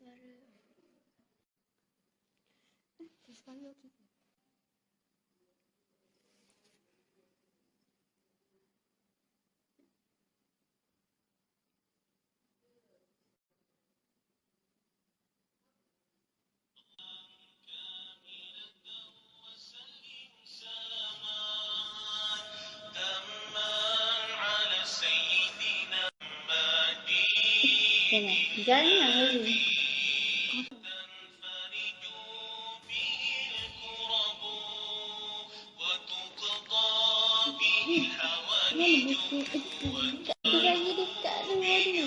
suara. Sekali okey. Jangan lagi. Mana buku? Dia lagi dekat tu ada.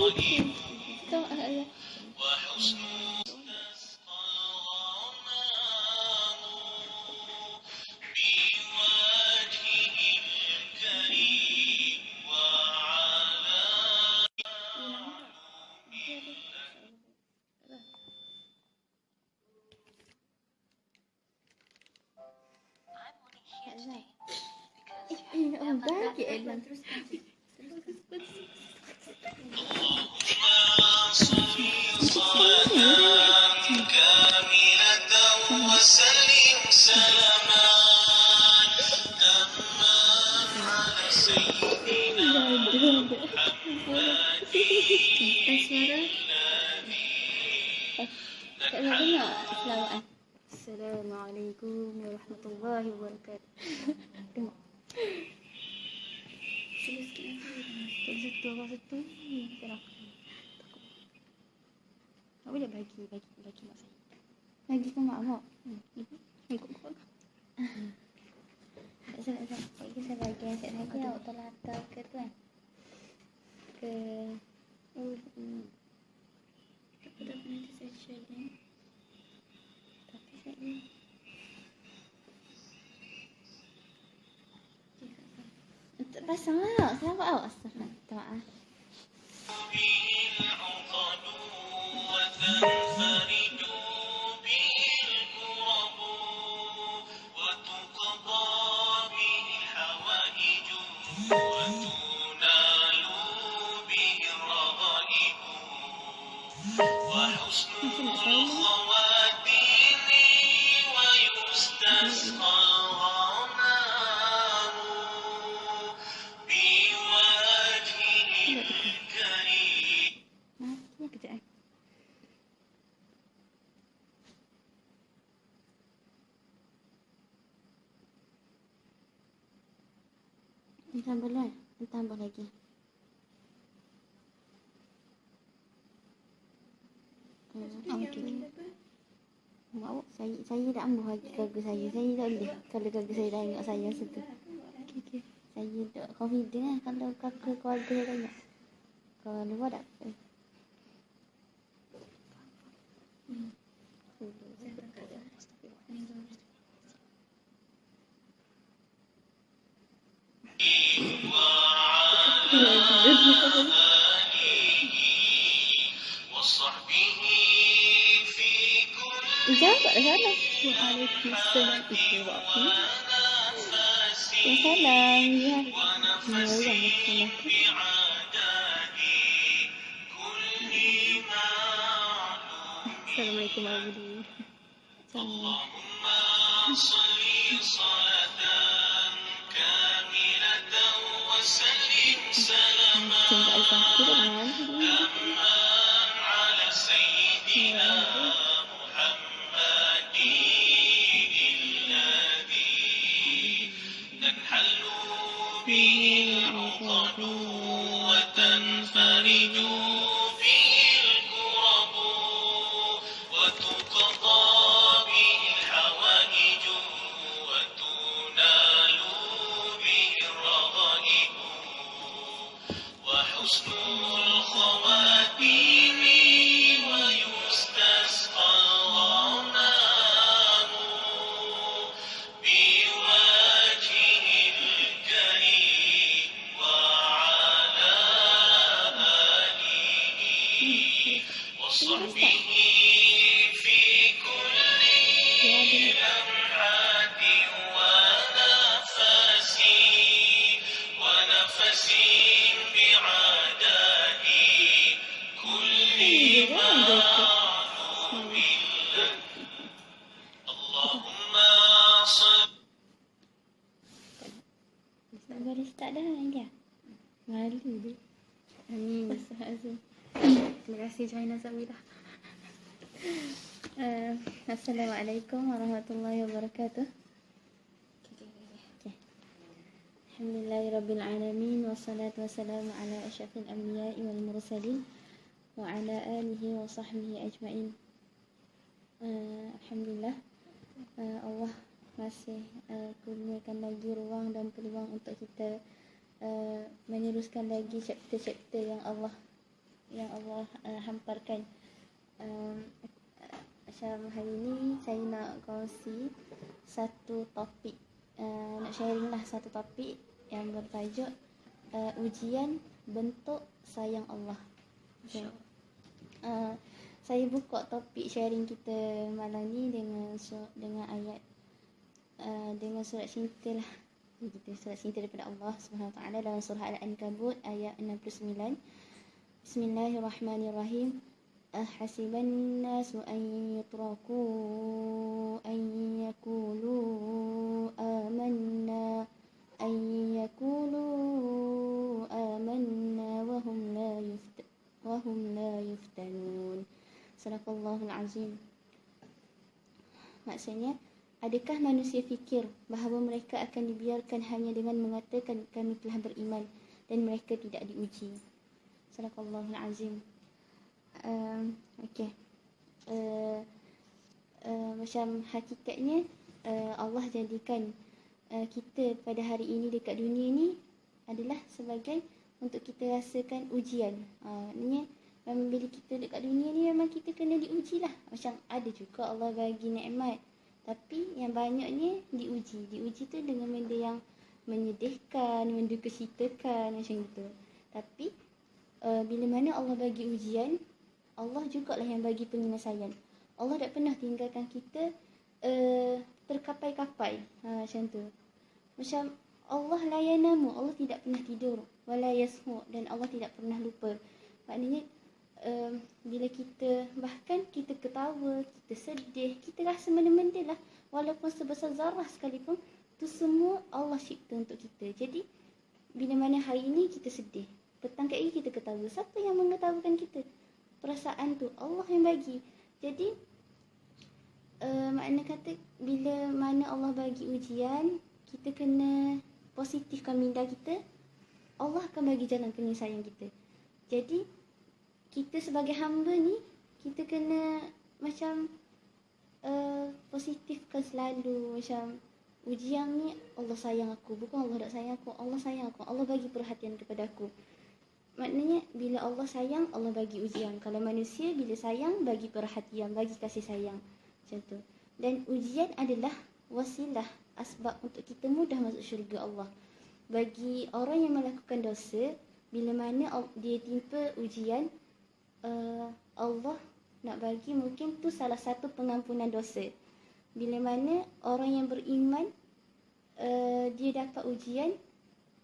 Okey. Tak ada. Bagi Elan terus. Assalamualaikum warahmatullahi wabarakatuh. Satu. Tak boleh bagi mak saya. Bagi ke mak awak. Ikut kau. Saya bagi yang saya lagi awak terlatar ke tu kan. Ke aku dah pernah session ni. Tapi saya ni pasang lah. Kenapa awak? Maaf. Tambah lagi. Okey. Mau saya tak ambil lagi gagal saya. Saya tak boleh. Kalau gagal saya dah ingat saya situ. Okey. Saya tak confident kalau kakak keluarga saya tanya. Kalau luar tak. Jawab kat sana. Waalaikumsalam. Salam. Ya. Assalamualaikum warahmatullahi je kan dia ikut. Baris tak dah dia. Malu dia. Amin. Terima kasih Johanna Samira. Assalamualaikum warahmatullahi wabarakatuh. Alhamdulillahirabbil alamin wassalatu wassalamu ala asyrafil anbiya'i wal mursalin wa ala alihi wa sahbihi ajmain. Alhamdulillah, Allah masih kurniakan lagi ruang dan peluang untuk kita meneruskan lagi chapter-chapter yang Allah hamparkan. Macam hari ni saya nak kongsi satu topik, nak sharing lah satu topik yang bertajuk ujian bentuk sayang Allah. Okay. Saya buka topik sharing kita malam ni dengan ayat dengan surat cinta lah. Kita surat cinta daripada Allah Subhanahu Wa Taala dalam surah Al-Ankabut ayat 69. Bismillahirrahmanirrahim. Ahasiban nasu an yutraku an yaqulu amanna wa hum la yuftanun. Sadaqallahul azim. Maksudnya, adakah manusia fikir bahawa mereka akan dibiarkan hanya dengan mengatakan kami telah beriman dan mereka tidak diuji? Sadaqallahul azim. Okey. Macam hakikatnya Allah jadikan kita pada hari ini dekat dunia ni adalah sebagai untuk kita rasakan ujian. Maknanya memang bila kita dekat dunia ni memang kita kena diuji lah. Macam ada juga Allah bagi nikmat, tapi yang banyaknya diuji. Diuji tu dengan benda yang menyedihkan, mendukacitakan macam itu. Tapi bila mana Allah bagi ujian, Allah jugalah yang bagi penyelesaian. Allah tak pernah tinggalkan kita terkapai-kapai. Macam tu. Macam Allah la yanamu, Allah tidak pernah tidur. Wala yasmu, dan Allah tidak pernah lupa. Maknanya bila kita, bahkan kita ketawa, kita sedih, kita rasa benda-benda lah, walaupun sebesar zarah sekalipun, tu semua Allah cipta untuk kita. Jadi bila mana hari ini kita sedih, petang kali kita ketawa, siapa yang mengetawakan kita? Perasaan tu Allah yang bagi. Jadi makna kata bila mana Allah bagi ujian, kita kena positifkan minda kita, Allah akan bagi jalan penyelesaian kita. Jadi kita sebagai hamba ni, kita kena macam positifkan selalu. Macam ujian ni Allah sayang aku, bukan Allah tak sayang aku, Allah sayang aku, Allah bagi perhatian kepada aku. Maknanya bila Allah sayang, Allah bagi ujian. Kalau manusia bila sayang, bagi perhatian, bagi kasih sayang. Macam tu. Dan ujian adalah wasilah, asbab untuk kita mudah masuk syurga Allah. Bagi orang yang melakukan dosa, bila mana dia timpa ujian, Allah nak bagi mungkin tu salah satu pengampunan dosa. Bila mana orang yang beriman, dia dapat ujian,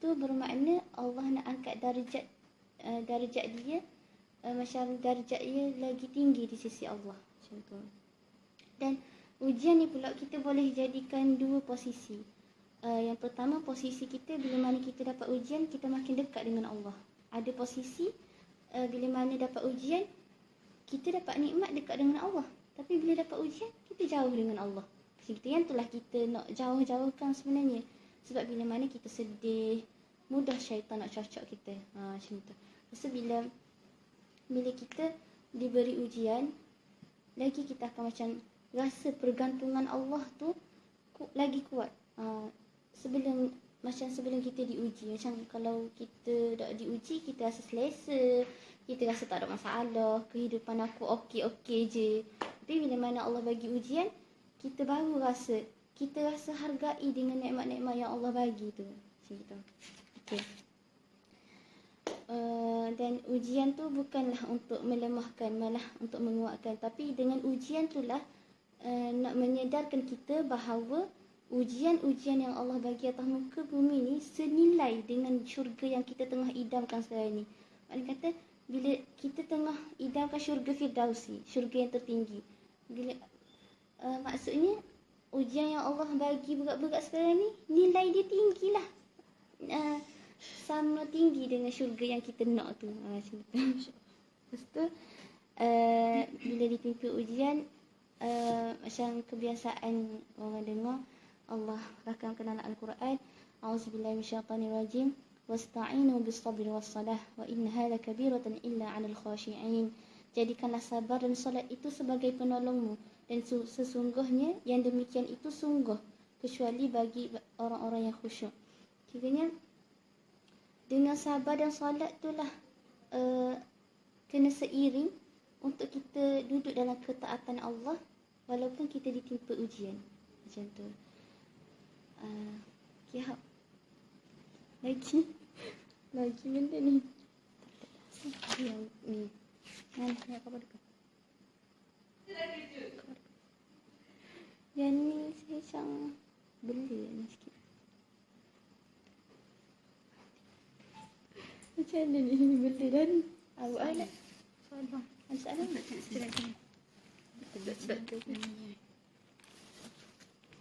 tu bermakna Allah nak angkat darjat dia, macam darjat dia lagi tinggi di sisi Allah. Macam tu. Dan ujian ni pula kita boleh jadikan dua posisi. Yang pertama, posisi kita bila mana kita dapat ujian, kita makin dekat dengan Allah. Ada posisi bila mana dapat ujian, kita dapat nikmat dekat dengan Allah. Tapi bila dapat ujian, kita jauh dengan Allah. Gitu yang itulah kita nak jauh-jauhkan sebenarnya. Sebab bila mana kita sedih, mudah syaitan nak cocok kita. Macam tu. So bila kita diberi ujian, lagi kita akan macam rasa pergantungan Allah tu lagi kuat. Sebelum kita diuji, macam kalau kita tak diuji, kita rasa selesa, kita rasa tak ada masalah, kehidupan aku okey-okey je. Tapi bila mana Allah bagi ujian, kita baru rasa, kita rasa hargai dengan nikmat-nikmat yang Allah bagi tu. Macam tu. Okey. Dan ujian tu bukanlah untuk melemahkan, malah untuk menguatkan. Tapi dengan ujian itulah nak menyedarkan kita bahawa ujian-ujian yang Allah bagi atas muka bumi ni senilai dengan syurga yang kita tengah idamkan sekarang ni. Maknanya kata bila kita tengah idamkan syurga Firdausi, syurga yang tertinggi. Bila maksudnya ujian yang Allah bagi berat-berat sekarang ni, nilai dia tinggilah. Sama tinggi dengan syurga yang kita nak tu. Macam tu. Lepas tu bila ditimpa ujian, macam kebiasaan orang dengar, Allah rakamkan dalam Al-Quran, A'udzubillahi minasyaitanirrajim, wasta'inu bis-sabri was-salah wa innaha lakabiratan illa 'alal khashi'in. Jadikanlah sabar dan solat itu sebagai penolongmu, dan sesungguhnya yang demikian itu sungguh kecuali bagi orang-orang yang khusyuk. Kiranya dengan sabar dan solat itulah kena seiring untuk kita duduk dalam ketaatan Allah walaupun kita ditimpa ujian. Macam tu. Lagi benda ni. Yang ni. Mana kau dekat? Yang ni saya macam bela ni sikit. Macam mana ni bela dah ni? Awak ada soalan? Ada soalan tak? Silakan.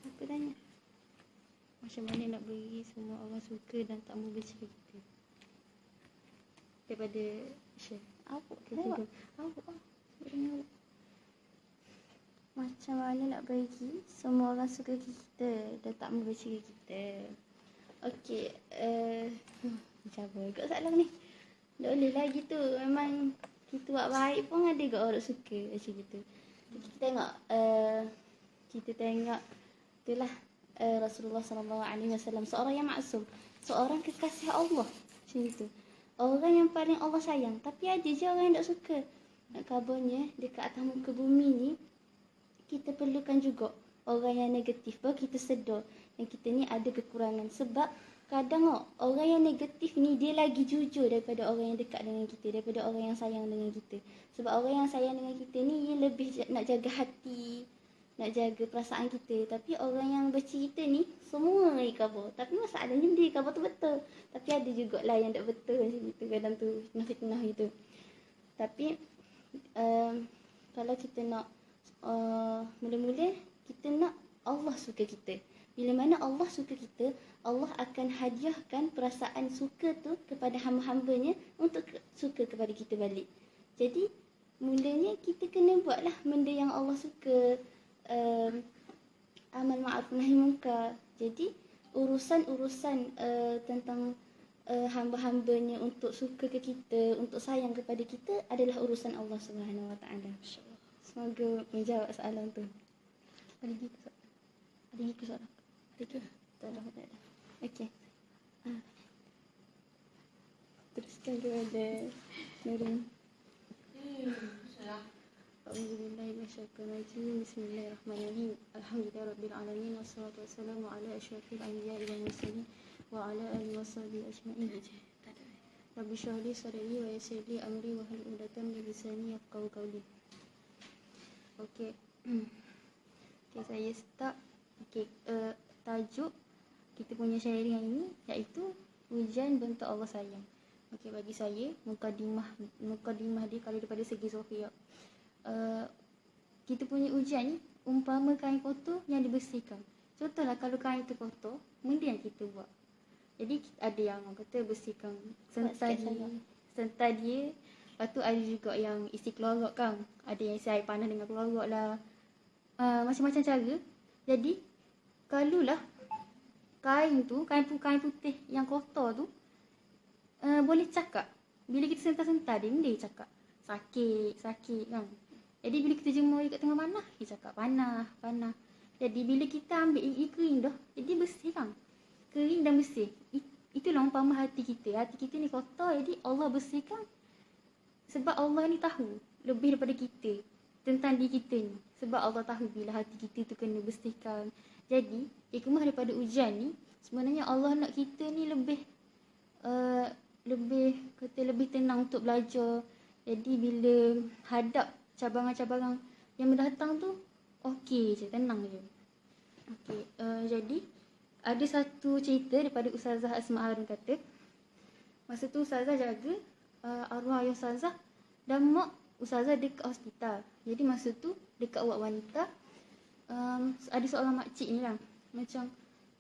Apa tanya? Macam mana nak beri semua orang suka dan tak membenci kita? Daripada share. Awak kata tu. Awak. Macam mana nak bagi semua orang suka kita dan tak membenci kita? Okey. Macam apa agak soalan ni? Tak boleh lah gitu. Memang kita buat baik pun ada ke orang suka macam gitu. Kita tengok itulah Rasulullah SAW, seorang yang maksum, seorang kekasih Allah macam itu. Orang yang paling Allah sayang, tapi ada je orang yang tak suka. Nak kabarnya dekat atas muka bumi ni kita perlukan juga orang yang negatif, baru kita sedar yang kita ni ada kekurangan. Sebab kadang orang yang negatif ni dia lagi jujur daripada orang yang dekat dengan kita, daripada orang yang sayang dengan kita. Sebab orang yang sayang dengan kita ni dia lebih nak jaga hati, nak jaga perasaan kita. Tapi orang yang benci kita ni semua cover. Tapi masalahnya dia cover tu betul. Tapi ada jugalah yang tak betul macam itu. Kadang tu fitnah gitu. Tapi kalau kita nak mula-mula kita nak Allah suka kita. Bila mana Allah suka kita, Allah akan hadiahkan perasaan suka tu kepada hamba-hambanya untuk suka kepada kita balik. Jadi mulanya kita kena buatlah benda yang Allah suka, amal ma'ruf nahi munkar. Jadi urusan-urusan tentang hamba-hambanya untuk suka ke kita, untuk sayang kepada kita adalah urusan Allah Subhanahu Wa Taala. Semoga menjawab soalan tu. Ada lagi ke soalan? Ada lagi ke soalan? Ada ke? Tak ada. Okey. Teruskan kepada Nurul. Bismillahirrahmanirrahim. Alhamdulillahirabbil alamin wassalatu wassalamu ala asyrafil anbiya'i wal mursalin wa ala alihi washabihi ajma'in. Rabbi shrah li sadri wa yassir li amri wa hlul 'uqdatam min lisani yafqahu qawli. Okey. Saya start. Okey, tajuk kita punya sharing hari ini iaitu hujan bentuk Allah sayang. Okey, bagi saya mukadimah dia kalau daripada segi zahir. Kita punya hujan ni umpama kain kotor yang dibersihkan. Contohlah kalau kain tu kotor, benda yang kita buat. Jadi ada yang orang kata bersihkan sentai dia. Lepas tu ada juga yang isi keluarga kan. Ada yang isi air panas dengan keluarga lah. Macam-macam cara. Jadi kalulah kain putih yang kotor tu boleh cakap. Bila kita sentar-sentar dia cakap sakit kan. Jadi bila kita jemur dekat tengah panas, dia cakap panas. Jadi bila kita ambil ia kering dah, jadi bersih kan. Kering dan bersih. Itulah umpama hati kita. Hati kita ni kotor, jadi Allah bersihkan. Sebab Allah ni tahu lebih daripada kita tentang diri kita ni. Sebab Allah tahu bila hati kita tu kena bersihkan. Jadi hikmah daripada ujian ni, sebenarnya Allah nak kita ni lebih tenang untuk belajar. Jadi bila hadap cabaran-cabaran yang mendatang tu, okey je, tenang je. Okey, jadi ada satu cerita daripada Ustazah Asma Harun kata, masa tu Ustazah jaga arwah ayah ustazah dan mak ustazah dekat hospital. Jadi masa tu dekat ward wanita, ada seorang makcik ni lah, macam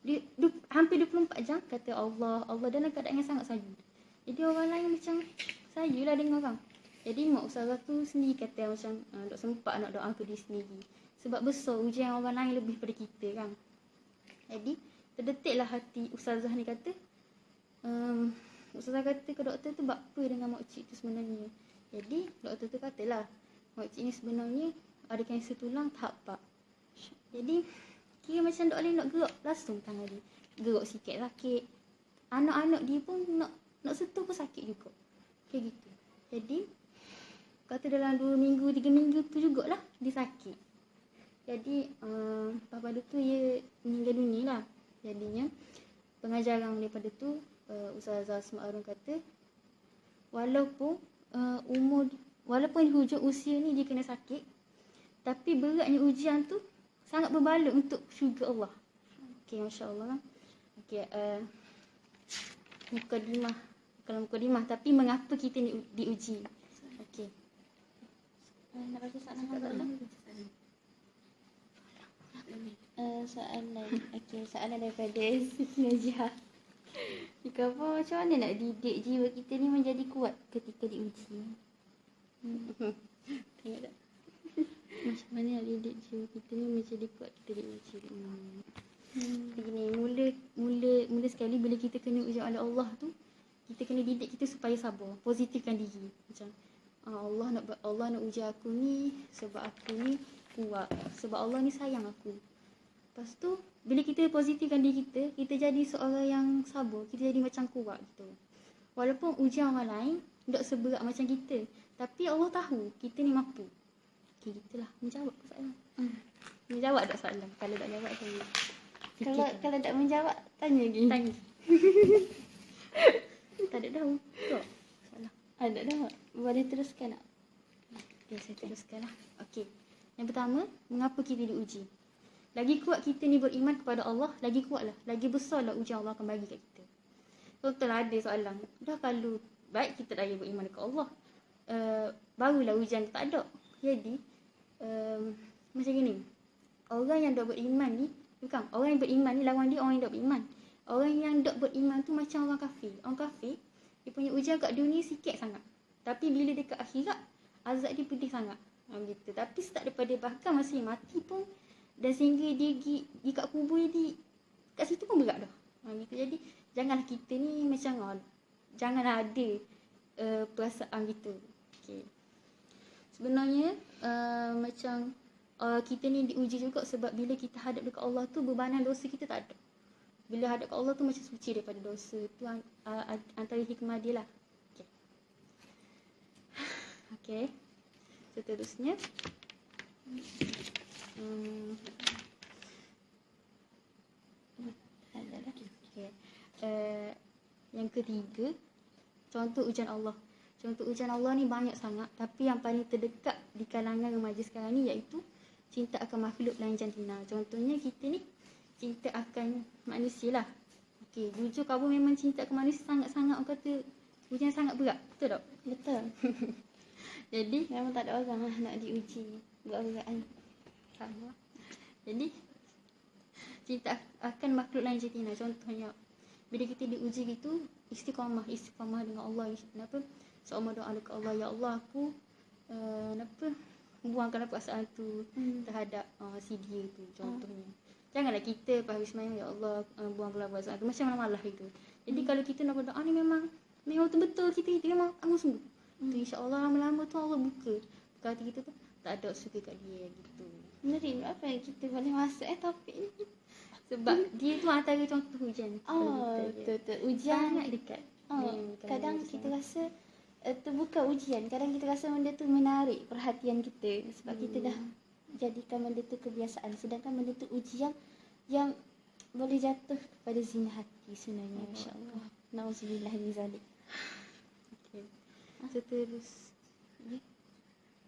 dia hampir 24 jam kata Allah, Allah, dalam keadaan yang sangat sayu. Jadi orang lain macam sayu lah dengan orang. Jadi mak ustazah tu sendiri kata macam tak sempat nak doa ke diri sendiri. Sebab besar ujian orang lain lebih pada kita kan. Jadi terdetiklah hati ustazah ni kata, ustazah kata ke doktor tu buat apa dengan makcik tu sebenarnya. Jadi doktor tu katalah makcik ni sebenarnya ada kanser tulang tahap 4. Jadi kira macam tak boleh nak gerak langsung tangan dia. Gerak sikit sakit. Anak-anak dia pun nak sentuh pun sakit juga. Kayak gitu. Jadi kata dalam 2 minggu 3 minggu tu jugalah dia sakit. Jadi pada tu dia meninggal dunia lah. Jadinya pengajaran daripada tu Ustazah Asma Arun kata, walaupun di hujung usia ni dia kena sakit, tapi beratnya ujian tu sangat berbala untuk syurga Allah. Okey, masya-Allah kan. Okey, mukadimah tapi mengapa kita ni diuji. Okey. Nak baca soalan apa? Soalan. Okey, soalan daripada Siti Najah. Jika apa, macam mana nak didik jiwa kita ni menjadi kuat ketika diuji? Tengok tak? Macam mana nak didik jiwa kita ni menjadi kuat kita diuji. Begini, mula sekali bila kita kena uji oleh Allah tu, kita kena didik kita supaya sabar, positifkan diri. Macam Allah nak uji aku ni sebab aku ni kuat, sebab Allah ni sayang aku. Lepas tu bila kita positifkan diri kita, kita jadi seorang yang sabar, kita jadi macam kuat gitu. Walaupun ujian orang lain tak seberat macam kita, tapi Allah tahu kita ni mampu. Okey, gitulah. Menjawab ke soalan? Menjawab tak soalan? Kalau tak jawab tanya. Kalau tak menjawab, tanya lagi. Tanya. Tak ada tahu. Tak. Salah. Ada dah. Boleh teruskan tak? Okay, saya teruskan lah. Okey. Yang pertama, mengapa kita diuji? Lagi kuat kita ni beriman kepada Allah, lagi kuatlah, lagi besarlah ujian Allah akan bagi kat kita. Contohlah ada soalan, dah kalau baik kita dah beriman dekat Allah, barulah ujian tu tak ada. Jadi, macam gini, orang yang tak beriman ni, orang yang beriman ni lawan dia orang yang tak beriman. Orang yang tak beriman tu macam orang kafir. Orang kafir, dia punya ujian kat dunia sikit sangat. Tapi bila dekat akhirat, azab dia pedih sangat. Gitu. Tapi start daripada bahkan masa dia mati pun, dan sehingga dia pergi kat kubur dia, kat situ pun berat dah. Gitu. Jadi janganlah kita ni macam janganlah ada perasaan gitu. Okay. Sebenarnya macam kita ni diuji juga sebab bila kita hadap dekat Allah tu bebanan dosa kita tak ada. Bila hadap kat Allah tu macam suci daripada dosa. Tu antara hikmah dia lah. Okay. Seterusnya yang ketiga, contoh ujian Allah. Contoh ujian Allah ni banyak sangat, tapi yang paling terdekat di kalangan remaja sekarang ni iaitu cinta akan makhluk lain jantina. Contohnya kita ni cinta akan manusia lah. Okey, jujur kamu memang cinta akan manusia sangat-sangat, orang kata ujian sangat berat. Betul tak? Betul. Jadi memang tak ada orang lah nak diuji berat-beratan. Sama. Jadi cinta akan makhluk lain jantina. Contohnya bila kita diuji gitu, istiqamah dengan Allah. Kenapa? Seorang doa dekat Allah, ya Allah aku buangkanlah perasaan tu terhadap si dia tu contohnya. Janganlah kita pas semayang, ya Allah buangkanlah perasaan tu macam malah itu. Jadi kalau kita nak berdoa ni memang betul-betul kita memang sungguh. Tu insya-Allah lama-lama tu Allah buka hati kita tu, tak ada suka kat dia gitu. Menarik, apa yang kita boleh masuk topik ni? Sebab dia tu antara contoh hujan. Betul. Ujian sangat dekat. Kadang kita rasa tu bukan ujian. Kadang kita rasa benda tu menarik perhatian kita. Sebab kita dah jadikan benda tu kebiasaan. Sedangkan benda tu ujian yang boleh jatuh kepada zina hati sebenarnya. Masya-Allah. Nauzubillah min zalik. Okey. Terus.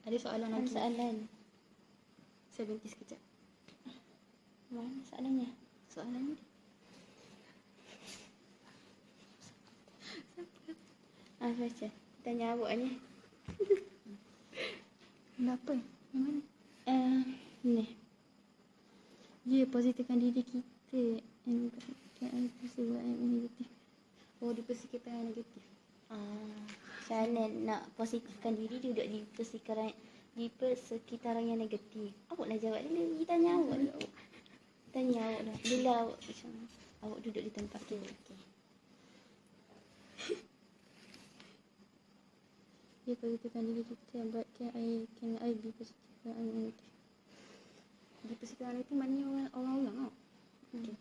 Ada soalan lagi? Soalan. Saya berhenti sekejap. Mana soalannya? Soalannya baca. tanya awak ni. Kenapa? Yang mana? Ni. Dia positifkan diri kita. Yang itu sebab yang negatif. Oh, di persekitaran yang negatif. Macam mana nak positifkan diri duduk di persekitaran yang negatif? Awak lah jawab dulu. Kita tanya awak dulu. Tanya awak dah. Bila awak macam awak duduk di tempat tu. Okay. Dia positifkan diri kita yang buatkan I be positifkan I negatif. Di persekitaran itu maknanya orang-orang. Okay.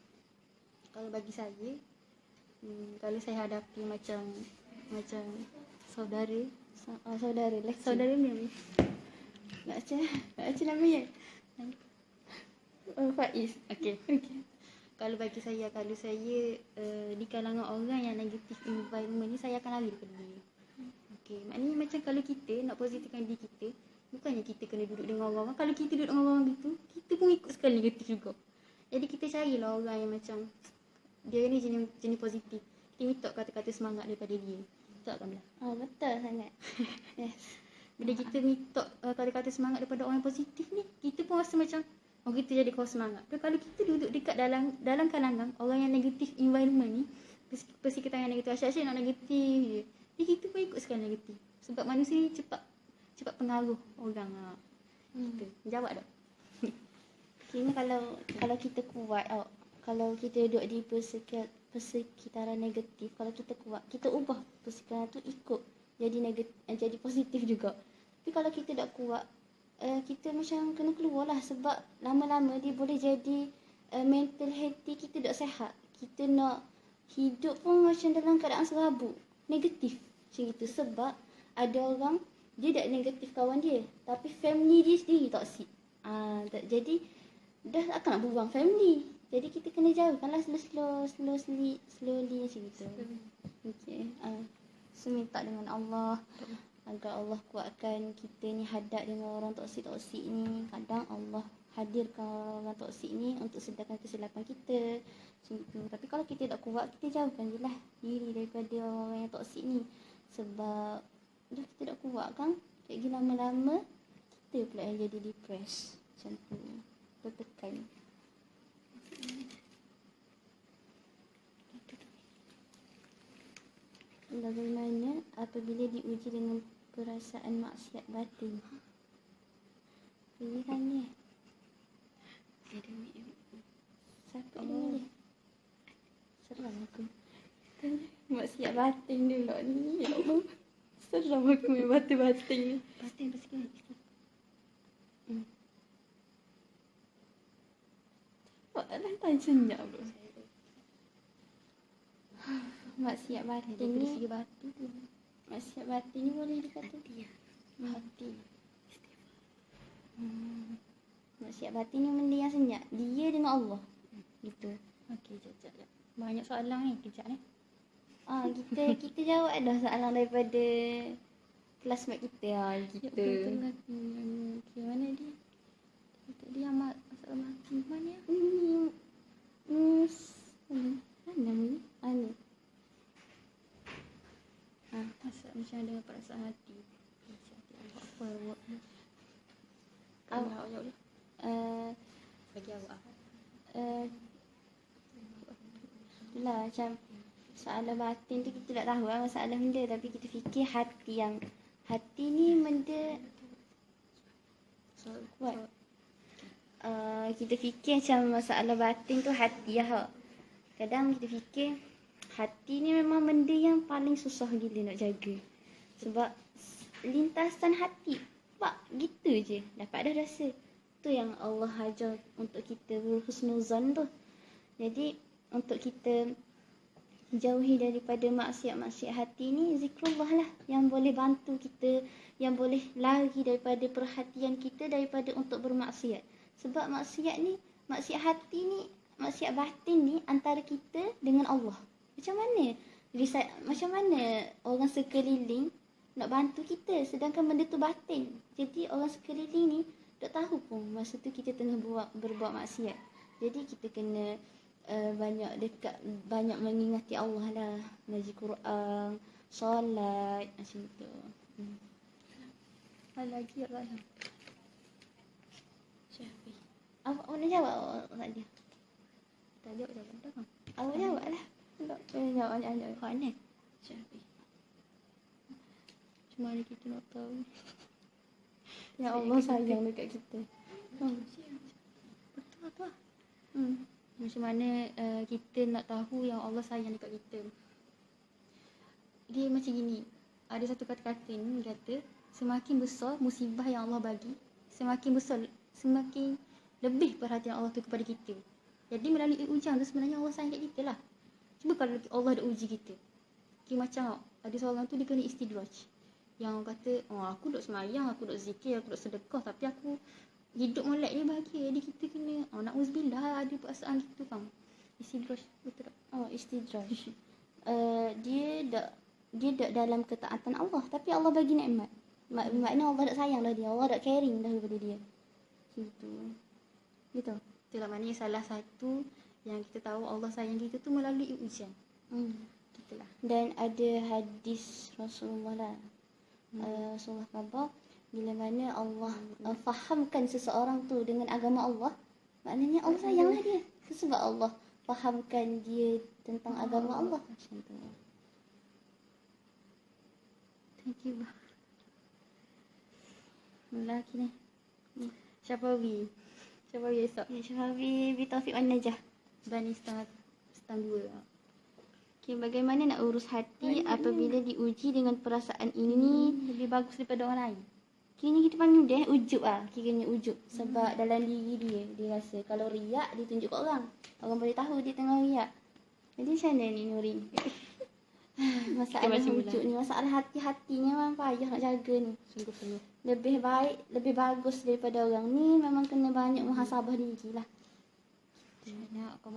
Kalau bagi saya, kalau saya hadapi macam saudara lelaki. Saudara ni Nak macam namanya. Faiz. Okey. Kalau bagi saya, di kalangan orang yang negatif environment ni, saya akan lari daripada dia. Okey, maknanya macam kalau kita nak positifkan diri kita, bukannya kita kena duduk dengan orang-orang. Kalau kita duduk dengan orang gitu, kita pun ikut sekali negatif juga. Jadi kita carilah orang yang macam dia ni jenis positif. Kita minta kata-kata semangat daripada dia. Betul tak Kamila? Betul sangat. Yes. Bila kita minta kata-kata semangat daripada orang yang positif ni, kita pun rasa macam kita jadi kawan semangat. Dan kalau kita duduk dekat dalam kalangan orang yang negatif environment ni, persekitaran yang negatif, asyik-asyik nak negatif je. Jadi kita pun ikut sekali negatif. Sebab manusia ni cepat pengaruh orang. Kita jawab tak? Kini kalau kita kuat, kalau kita duduk di persekitaran negatif, kalau kita kuat, kita ubah persekitaran tu ikut jadi negatif, jadi positif juga. Tapi kalau kita tak kuat, kita macam kena keluar lah. Sebab lama-lama dia boleh jadi mental health kita tak sihat. Kita nak hidup pun macam dalam keadaan serabut, negatif macam itu. Sebab ada orang dia tak negatif kawan dia, tapi family dia sendiri toksik. Jadi dah akan nak buang family. Jadi kita kena jauhkanlah slowly macam itu. Okey. So minta dengan Allah agar Allah kuatkan kita ni hadap dengan orang toksik ni. Kadang Allah hadirkan orang toksik ni untuk sedarkan kesilapan kita macam itu. Tapi kalau kita tak kuat, kita jauhkan je lah diri daripada orang yang toksik ni. Sebab dah kita tak kuat kan, lagi lama-lama kita pula yang jadi depressed macam tu, tertekan. Bagaimana apabila diuji dengan perasaan maksiat batin? Pilihannya siapa ni? Seram aku. Maksiat batin dulu ni. Ya Allah. Seram aku main batin-batin ni. Batin sikit. Alah tak senyap tu. Maksiat batin ni. Maksiat batin ni boleh dikata hati. Maksiat batin ni benda yang senyap. Dia dengan Allah. Gitu. Okey, jap. Banyak soalan ni, kejap ni. Kita jawab dah soalan daripada classmate kita. Gitu. Okey, mana dia? Tadi yang masalah mati mana? Mana ni? Mana? Masak macam ada perasaan hati. Apa awak ni? Awak jawab dulu. Bagi awak itulah macam soalan batin tu kita tak tahu masalah benda, tapi kita fikir hati ni benda kuat. Kita fikir macam masalah batin tu hati lah. Kadang kita fikir hati ni memang benda yang paling susah gila nak jaga. Sebab lintasan hati pak gitu je dapat dah rasa. Tu yang Allah ajar untuk kita husnuzan tu. Jadi untuk kita jauhi daripada maksiat-maksiat hati ni, zikrullah lah yang boleh bantu kita, yang boleh lari daripada perhatian kita daripada untuk bermaksiat. Sebab maksiat hati ni, maksiat batin ni antara kita dengan Allah. Macam mana orang sekeliling nak bantu kita sedangkan benda tu batin. Jadi orang sekeliling ni tak tahu pun masa tu kita tengah berbuat maksiat. Jadi kita kena banyak mengingati Allah lah, ngaji Quran, solat macam tu. Ada lagi apa yang? Syafiq. Awak nak jawab awak tadi? Tak jawab dah. Awak jawab lah. Tak jawab ada. Kau ni? Syafiq. Cuma ni kita nak tahu. Ya Allah sayang dekat kita. Betul tu. Macam mana kita nak tahu yang Allah sayang dekat kita. Dia macam gini. Ada satu kata-kata ni kata, semakin besar musibah yang Allah bagi, semakin lebih perhatian Allah tu kepada kita. Jadi melalui ujian tu sebenarnya Allah sayang kat kita lah. Cuba kalau Allah dah uji kita. Macam ada seorang tu dia kena istidraj. Yang kata, aku duk semayang, aku duk zikir, aku duk sedekah, tapi aku hidup molek dia bahagia. Jadi kita kena, na'uzubillah ada perasaan gitu kan. Istidraj, betul tak? Istidraj. Dia dak dalam ketaatan Allah, tapi Allah bagi nikmat. Maknanya Allah dak sayang dah dia, Allah dak caring dah kepada dia. Gitu. Betul. Itulah maknanya salah satu yang kita tahu Allah sayang kita tu melalui ujian. Gitulah. Dan ada hadis Rasulullah lah. Rasulullah khabar bila mana Allah fahamkan seseorang tu dengan agama Allah, maknanya Allah sayanglah dia. Sebab Allah fahamkan dia tentang agama Allah macam tu. Thank you. Lelaki ni. Syafawi esok. Ya, Syafawi bi taufiq wan najah. Dan setengah 2. Okay, bagaimana nak urus hati apabila diuji dengan perasaan ini Lebih bagus daripada orang lain. Kiranya kita panggil dia ujub lah. Kiranya ujub. Sebab dalam diri dia rasa kalau riak dia tunjuk kat orang. Orang boleh tahu dia tengah riak. Jadi macam mana ni Nurin? Masalah ujub ni, masalah hati-hati ni memang payah nak jaga ni. Sungguh-sungguh. Lebih baik, lebih bagus daripada orang ni memang kena banyak muhasabah diri lah. Banyak kau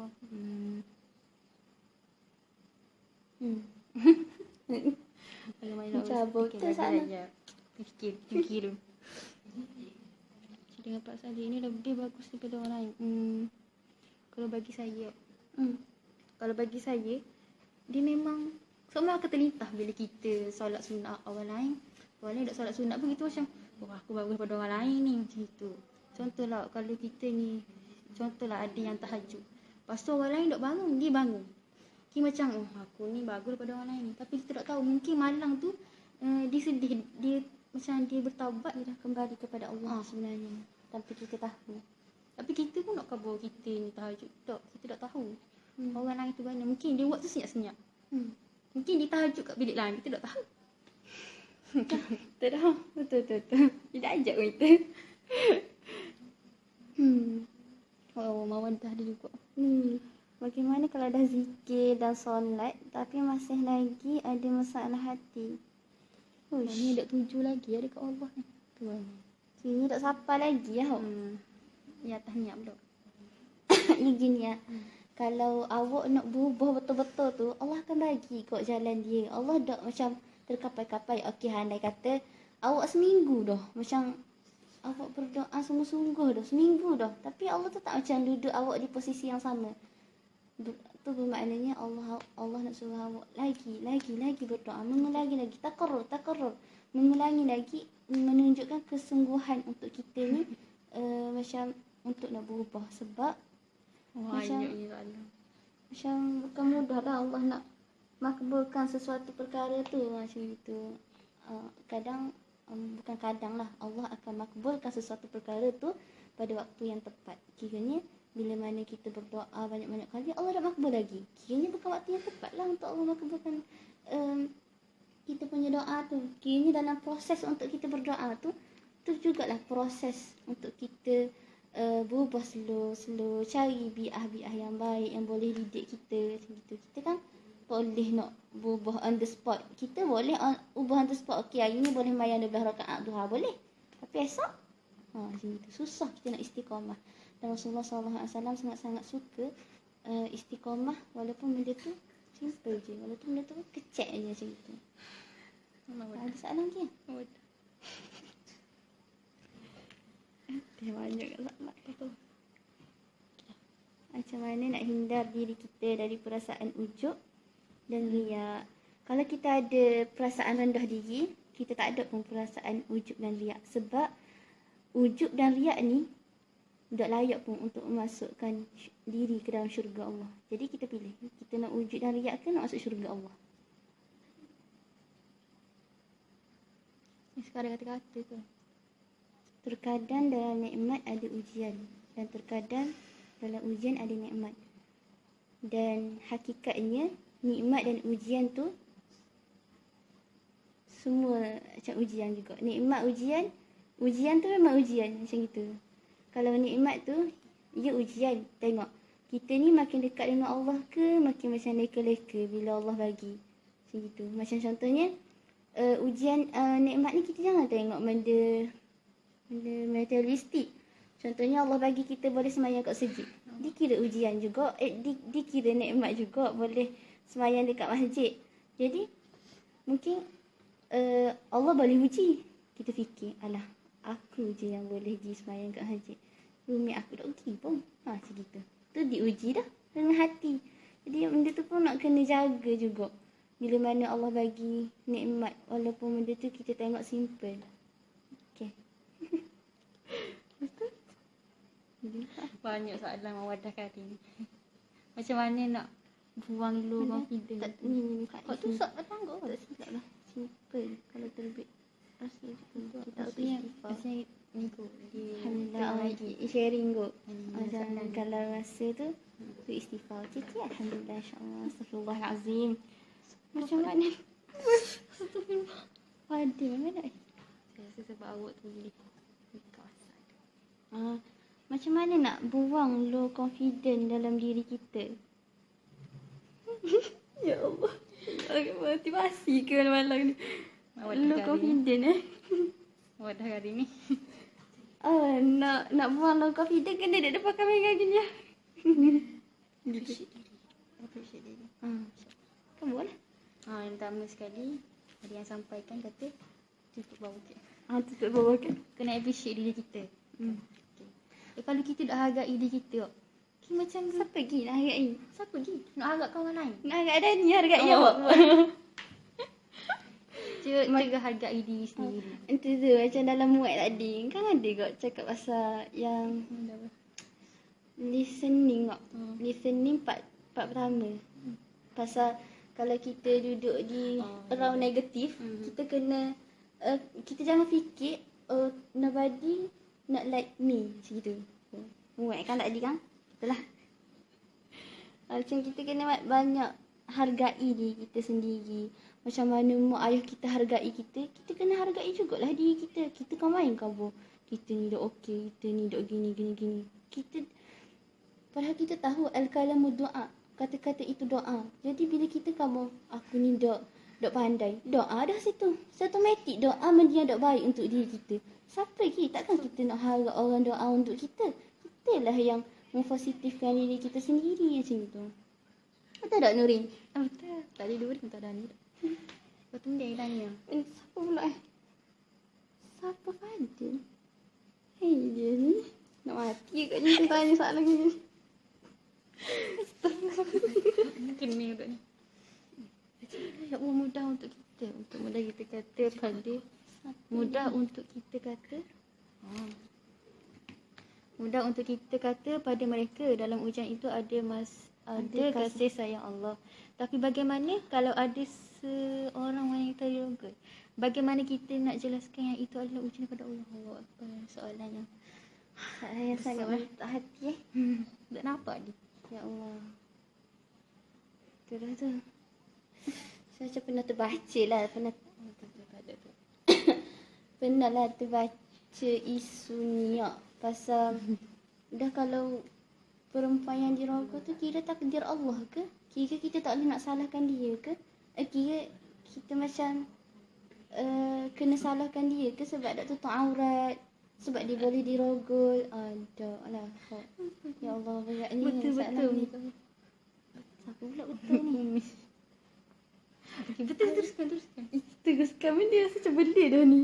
Kalau main nak cabut tu sana. Fikir dulu. Dengan perasaan dia ni lebih bagus daripada orang lain. Kalau bagi saya, dia memang semua akan terlintas bila kita solat sunat orang lain tak solat sunat pun kita macam, aku bagus daripada orang lain ni, macam itu. Contohlah kalau kita ni, ada yang tahajud. Lepas tu orang lain tak bangun, dia bangun. Macam, aku ni bagus daripada orang lain ni. Tapi kita tak tahu, mungkin malam tu dia sedih, dia macam dia bertaubat, Dia dah kembali kepada Allah sebenarnya. Tanpa kita tahu. Tapi kita pun nak khabar kita ni tahajud. Tak, kita tak tahu. Orang lain tu mana. Mungkin dia buat tu senyap-senyap. Mungkin dia tahajud kat bilik lain, kita tak tahu. Tak tahu. Betul. Dia dah ajak pun kita. Mawadah dia juga. Bagaimana kalau dah zikir dan solat tapi masih lagi ada masalah hati? Ni dah 7 lagi ada kat Allah ni. Tuan. Sini tak sapa lagi ya. Ya tahniah pula. Ni gini ya. Kalau awak nak berubah betul-betul tu, Allah akan bagi kot jalan dia. Allah tak macam terkapai-kapai. Okey, andai kata awak seminggu dah. Macam awak berdoa sungguh-sungguh dah. Seminggu dah. Tapi Allah tu tak macam duduk awak di posisi yang sama. Tu bermaknanya Allah nak suruh awak lagi berdoa. Mengulangi lagi. Takarrur. Mengulangi lagi. Menunjukkan kesungguhan untuk kita ni. Macam untuk nak berubah. Sebab macam bukan mudah lah Allah nak makbulkan sesuatu perkara tu macam itu. Bukan kadang lah Allah akan makbulkan sesuatu perkara tu pada waktu yang tepat. Kiranya bila mana kita berdoa banyak-banyak kali Allah dah makbul lagi. Kiranya bukan waktu yang tepat lah untuk Allah makbulkan kita punya doa tu. Kiranya dalam proses untuk kita berdoa tu jugalah proses untuk kita berubah slow, cari bi'ah yang baik yang boleh didik kita macam gitu. Kita kan boleh nak berubah on the spot. Kita boleh ubah on the spot. Okey, hari ni boleh mayan 12 rakaat duha boleh. Tapi esok macam itu. Susah kita nak istiqamah. Dan Rasulullah SAW sangat-sangat suka istiqamah walaupun benda tu simple je. Walaupun benda tu kecil je macam itu. Ada soalan lagi? Dia banyak lah tu. Macam mana nak hindar diri kita dari perasaan ujub dan riak? Kalau kita ada perasaan rendah diri, kita tak ada pun perasaan ujub dan riak. Sebab ujub dan riak ni tak layak pun untuk memasukkan diri ke dalam syurga Allah. Jadi kita pilih, kita nak ujub dan riak ke nak masuk syurga Allah. Sekarang kata-kata tu. Terkadang dalam nikmat ada ujian dan terkadang dalam ujian ada nikmat. Dan hakikatnya nikmat dan ujian tu semua macam ujian juga. Nikmat ujian tu memang ujian macam itu. Kalau nikmat tu ia ujian. Tengok kita ni makin dekat dengan Allah ke makin macam leka-leka bila Allah bagi. Macam itu. Macam contohnya ujian nikmat ni kita jangan tengok benda materialistik. Contohnya Allah bagi kita boleh sembahyang kat masjid. Dikira ujian juga, dikira nikmat juga boleh sembahyang dekat masjid. Jadi mungkin Allah boleh uji. Kita fikir, alah aku je yang boleh pergi sembahyang kat masjid. Rumi aku tak pergi pun. Macam gitu. Tu diuji dah dengan hati. Jadi benda tu pun nak kena jaga juga. Bila mana Allah bagi nikmat, walaupun benda tu kita tengok simple. Okay. Betul? Banyak soalan mawadah kali ni. Macam mana nak buang low confidence? Tak, ni Kau tu sok datang kau. tak silap lah. Simple. Kalau terbit rasa kita Maksudnya istighfar. macam ni kot. Alhamdulillah lagi sharing kot. Macam kalau rasa tu istighfar. Okey, alhamdulillah, insya-Allah. Astaghfirullahalazim. Macam mana? Astagfirullah. Pada mana? Saya rasa sebab awak tu boleh kawasan. Macam mana nak buang low confidence dalam diri kita? Ya Allah. Motivasi ke malam ni? Low confidence Wadah hari ni. Nak buang low confidence kena duduk depan kamera gini ya. Appreciate diri. Kamu boleh? Yang pertama sekali ada yang sampaikan kata tutup bau ke. Tutup bawah kan? Kena appreciate diri kita. Okay. Kalau kita dah hargai diri kita, okay, macam Siapa pergi nak hargai? siapa lagi nak hargai kawan lain? Nak hargai Dani, hargai awak. Jaga hargai diri sendiri. Itu tu macam dalam muat tadi. Kan ada kot cakap pasal yang listening kot. Listening part pertama. Pasal kalau kita duduk di around negatif, kita kena kita jangan fikir nobody not like me macam gitu. Muat kan tadi kan? Itulah. Macam kita kena banyak hargai diri kita sendiri. Macam mana mak ayah kita hargai kita, kita kena hargai jugalah diri kita. Kita kan main kabur. Kita ni dah okey, kita ni dah gini. Kita padahal kita tahu al-kalamu doa. Kata-kata itu doa. Jadi bila kita kamu, aku ni dok pandai. Doa dah situ. Automatik doa menjadi dok baik untuk diri kita. Siapa lagi? Takkan kita nak harap orang doa untuk kita. Kita lah yang mempositifkan diri kita sendiri macam tu. Betul tak Nurin? Betul. Tadi Nurin tak ada ni. Lepas tu dia tanya. Siapa pula Siapa Fadil? Hei dia ni. Nak mati kat ni tanya soalan ni. Mungkin ni udah ni. Ya Allah, mudah untuk kita. Mudah kita kata pada. Mudah untuk kita kata. Mudah untuk kita kata pada mereka dalam ujian itu ada kasih sayang Allah. Tapi bagaimana kalau ada seorang wanita juga? Bagaimana kita nak jelaskan yang itu adalah ujian daripada Allah? Allah Akbar. Soalan yang Saya sangat mantap hati tak nampak dia. Ya Allah. Itulah tu. Saya macam pernah terbaca lah. Pernah lah terbaca isu ni pasal dah kalau perempuan yang diroga tu kira takdir Allah ke? Kira kita tak boleh nak salahkan dia ke? Kira kita macam kena salahkan dia ke sebab tak tutup aurat? Sebab dia boleh dirogol. Alah. Ya Allah, berat ni. Betul-betul. Siapa pula betul ni? Okay, betul, teruskan. Teruskan benda rasa macam beli dah ni.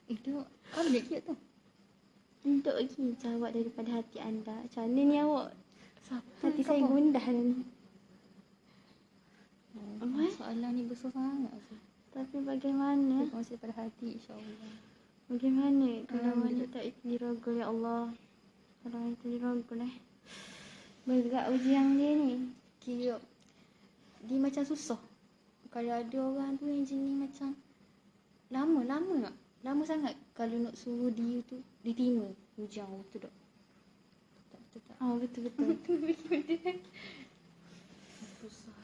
Itu apa dia tu? Untuk lagi jawab daripada hati anda. Macam mana ni awak? Siapa? Hati saya gundah ni. Soalan ni besar sangat sih. Tapi bagaimana? Kita masih pada hati insya-Allah. Bagaimana kalau mana tak dirogol ya Allah. Kalau itu dirogol berat ujian dia ni. Kira dia macam susah. Kalau ada orang tu yang jenis macam lama sangat kalau nak suruh dia tu diterima ujian tu tak. Tak. Betul. Susah.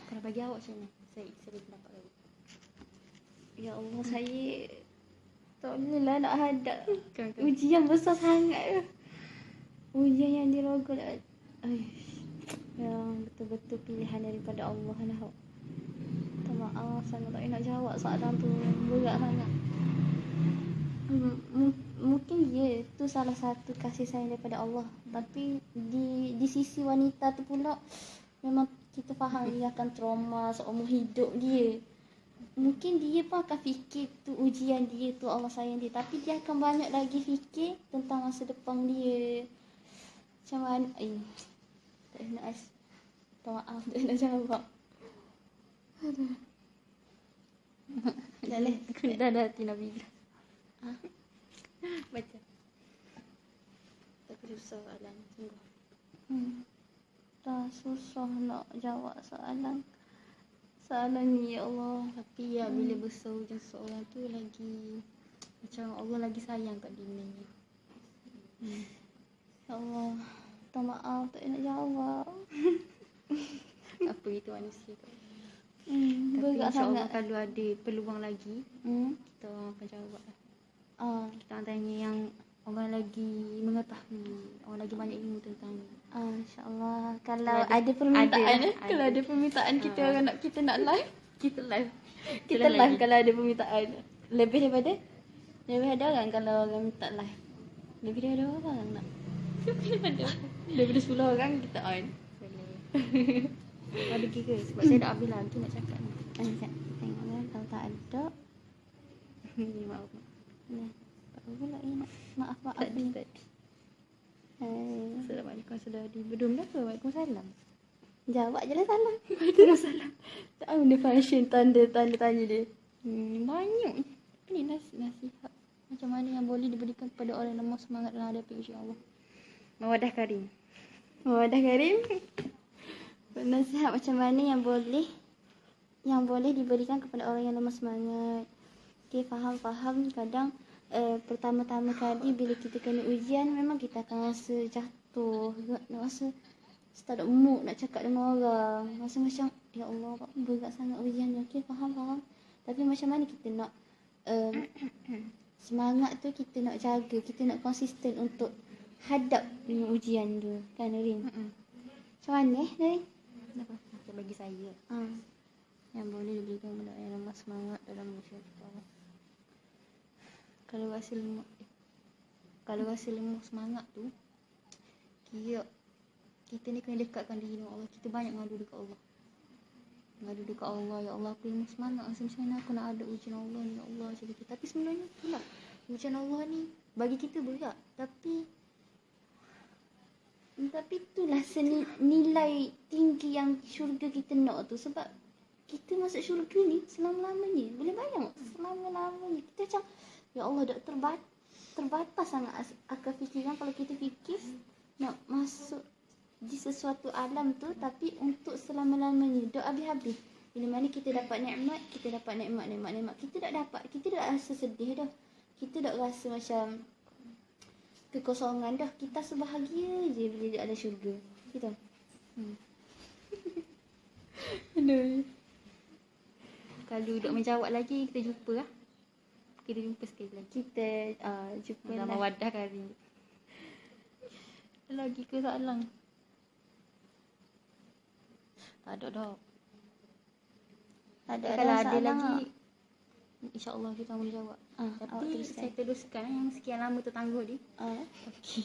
Kalau bagi awak macam mana? Saya pendapat lagi. Ya Allah, saya tak boleh lah nak hadap Kan. ujian besar sangat. Ujian yang dirogol. Yang betul-betul pilihan daripada Allah lah. Tak maaf sangat tak nak jawab soalan tu. Berat sangat. Mungkin tu salah satu kasih sayang daripada Allah. Tapi di sisi wanita tu pula memang kita faham dia akan trauma seumur hidup dia. Mungkin dia pun akan fikir tu ujian dia tu Allah sayang dia. Tapi dia akan banyak lagi fikir tentang masa depan dia. Macam mana? Tak nak maaf tak nak jawab. Dah Tina Bila. Baca. Tapi susah soalan sungguh. Dah susah nak jawab soalan ni ya Allah. Tapi ya bila besar ujian seseorang tu lagi macam Allah lagi sayang kat dia ni. Ya Allah, tak maaf tak nak jawab. Apa itu manusia tu. Tapi Berat insya-Allah sangat. kalau ada peluang lagi kita akan jawab lah. Kita orang tanya yang orang lagi mengetahui, orang lagi banyak ilmu tentang ni. InsyaAllah kalau ada permintaan kalau ada permintaan kita orang nak kita nak live, kita live kalau ada permintaan. Lebih daripada orang kalau orang minta live. Lebih daripada orang nak. Daripada 10 orang kita on. Boleh. Ada kira sebab saya dah habis lagi nak cakap ni. Tengoklah kalau tak ada. Maaf. Apa pula nak maaf ni. Assalamualaikum sudah dibedum dah ke? Waalaikumsalam. Jawab je lah salam. Waalaikumsalam. Tak ada function tanda tanya dia. Banyak. Ini nasihat. Macam mana yang boleh diberikan kepada orang yang lemah semangat dalam hadapi ujian Allah. Mawadah Karim. Nasihat macam mana yang boleh diberikan kepada orang yang lemah semangat. Okay, faham kadang pertama-tama kali bila kita kena ujian memang kita akan rasa jatuh, rasa tak ada mood nak cakap dengan orang, rasa macam ya Allah berat sangat ujian ni. Okay, faham. Tapi macam mana kita nak semangat tu kita nak jaga, kita nak konsisten untuk hadap dengan ujian tu kan Rin? Macam mana Rin? Macam bagi saya yang boleh diberikan kepada orang yang lemah semangat dalam ujian Allah. Kalau rasa lemah semangat tu, kira kita ni kena dekatkan diri dengan Allah. Kita banyak ngadu dekat Allah. Ya Allah, aku lemah semangat. Macam mana aku nak ada ujian Allah ni, ya Allah macam tu. Tapi sebenarnya itulah ujian Allah ni bagi kita berat. Tapi itulah nilai tinggi yang syurga kita nak tu. Sebab kita masuk syurga ni selama-lamanya. Boleh bayang selama-lamanya. Kita macam ya Allah dah terbatas sangat akal fikiran kalau kita fikir nak masuk di sesuatu alam tu tapi untuk selama-lamanya. Dok habis-habis. Bila mana kita dapat nikmat, kita dapat nikmat. Kita tak rasa sedih dah. Kita tak rasa macam kekosongan dah. Kita sebahagia je bila dia ada syurga. Gitu. Aduh. Kalau duk menjawab lagi kita jumpa lah. Kita jumpa sekali lagi. Kita jumpa dalam Mawadah Karim. Lagi ke soalan? Tak ada dah. Kalau ada lagi InsyaAllah kita boleh jawab. Tapi saya teruskan yang sekian lama tertangguh ni. Okay.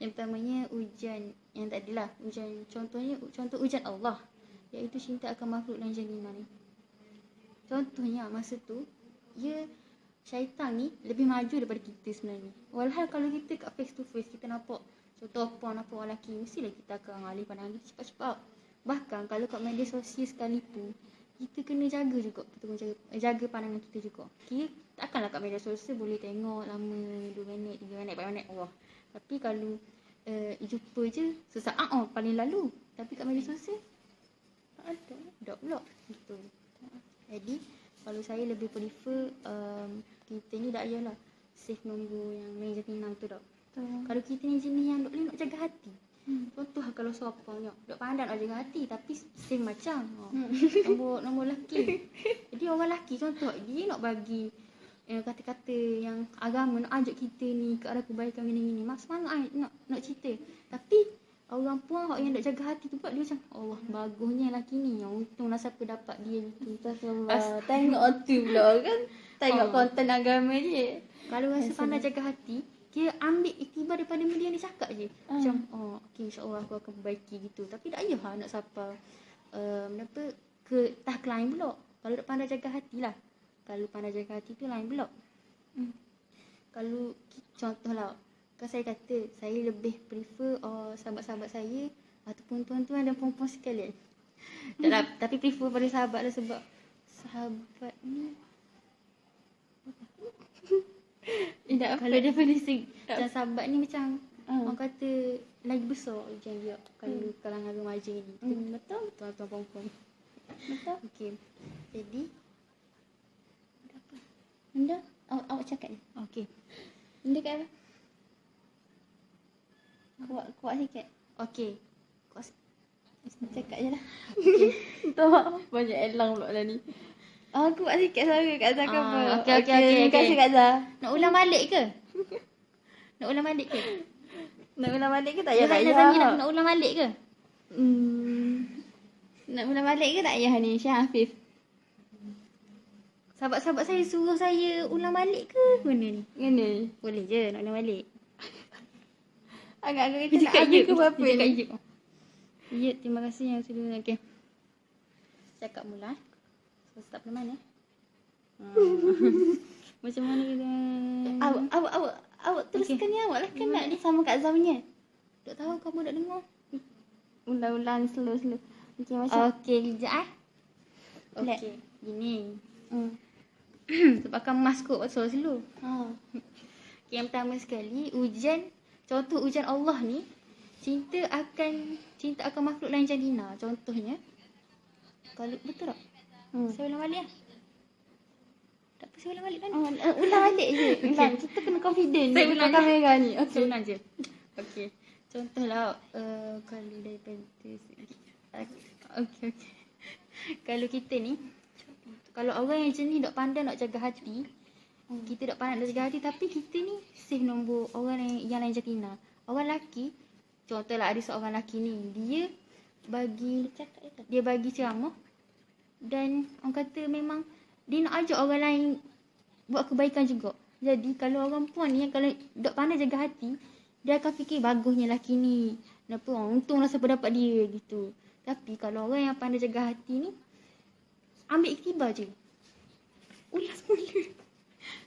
Yang pertamanya ujian yang tak adalah ujian, contoh ujian Allah, iaitu cinta akan makhluk dan jalinan ni. Contohnya masa tu syaitan ni lebih maju daripada kita sebenarnya. Walhal kalau kita kat face to face, kita nampak contoh apa, nampak orang lelaki, mestilah kita akan alih pandang dia cepat-cepat. Bahkan kalau kat media sosial sekalipun, kita kena jaga juga, kita kena jaga pandangan kita juga. Kira takkanlah kat media sosial boleh tengok lama 2 minit, 3 minit, 4 minit. Wah. Tapi kalau jumpa je sesaat paling lalu. Tapi kat media sosial tak ada pula gitu. Jadi kalau saya lebih prefer kita ni tak payahlah save nombor yang main jatina tu tak. Kalau kita ni jenis yang boleh nak jaga hati. Contoh kalau sopong dok pandai nak jaga hati tapi same macam nombor lelaki. Jadi orang lelaki contoh dia nak bagi kata-kata yang agama nak ajak kita ni ke arah kebaikan gini-gini. Mak semangat nak cerita. Tapi orang puan yang nak jaga hati tu buat dia macam Allah bagusnya lelaki ni. Untunglah siapa dapat dia gitu. Tengok tu pula kan. Tengok konten agama je. Kalau rasa pandai jaga hati, dia ambil iktibar daripada media yang dia cakap je. Macam, okay, insyaAllah aku akan perbaiki gitu. Tapi tak payah nak siapa ke tahap lain pula. Kalau nak pandai jaga hati lah. Kalau pandai jaga hati tu lain pula. Kalau contohlah, kan saya kata, saya lebih prefer sahabat-sahabat saya ataupun tuan-tuan dan perempuan sekalian. Tapi prefer pada sahabat lah sebab sahabat ni kalau dia definisi macam sahabat ni macam orang kata lagi besar macam dia kalau kalangan remaja ni. Betul tuan-tuan perempuan. Betul. Okey. Jadi Benda awak cakap ni. okey. Benda kat apa? Kuat sikit. Okey. Cakap je lah. Tahu Banyak elang pula dah ni. Kuat sikit suara Kak Zah ke apa? Okey. Terima kasih Kak Zah. Nak ulang balik ke? Nak ulang balik ke? Nak ulang balik ke tak payah? Tak payah. Nak ulang balik ke? Nak ulang balik ke tak payah ni Syah Afif? Sahabat-sahabat saya suruh saya ulang balik ke? Mana ni? Kena. Boleh je nak ulang balik. Agak-agak kita nak habis ke berapa ni? Ya, terima kasih yang sudah. Okey. Cakap mula. So, start dari mana? Macam mana kita? Awak teruskan ni awak lah kan nak ni sama Kak Zah punya. Tak tahu kamu nak dengar. Ulang-ulang slow. Okey macam. Okey, kejap Okey, gini. Sebab kamu masuk pasal slow. Okay, yang pertama sekali, contoh ujian Allah ni, cinta akan makhluk lain jantina. Contohnya, kalau betul tak? Saya ulang balik lah. Tak apa, saya ulang balik kan? Ulang balik je. Ulang. Kita kena confident. Saya ulang kamera ni. Okay. Saya ulang je. Okey. Contohlah, kalau daripada Okey. Kalau kita ni, kalau orang yang jenis dok pandai nak jaga hati, kita dok pandai nak jaga hati tapi kita ni save nombor orang yang lain jantina. Orang lelaki, contohlah ada seorang lelaki ni, dia bagi ceramah dan orang kata memang dia nak ajak orang lain buat kebaikan juga. Jadi kalau orang puan ni yang kalau dok pandai jaga hati, dia akan fikir bagusnya lelaki ni. Kenapa? Untunglah siapa dapat dia gitu. Tapi kalau orang yang pandai jaga hati ni, ambil iktibar je. Ulas mula.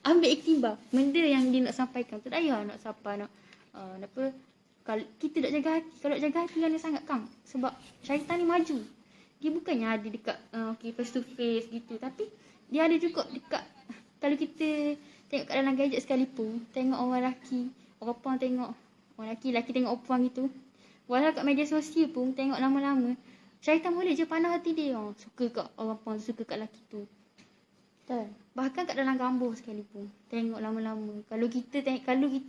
Ambil iktibar. Benda yang dia nak sampaikan tu tak payah nak siapa nak kalau kita nak jaga hati. Kalau nak jaga hati kan dia sangat kang. Sebab syaitan ni maju. Dia bukannya ada dekat face to face gitu. Tapi dia ada juga dekat, kalau kita tengok kat dalam gadget sekalipun, tengok orang lelaki, orang perempuan tengok orang lelaki tengok perempuan gitu. Walau kat media sosial pun tengok lama-lama, syaitan boleh je pandang hati dia. Suka kat orang perempuan, suka kat lelaki tu. Betul. Bahkan kat dalam gambar sekalipun, tengok lama-lama. Kalau kita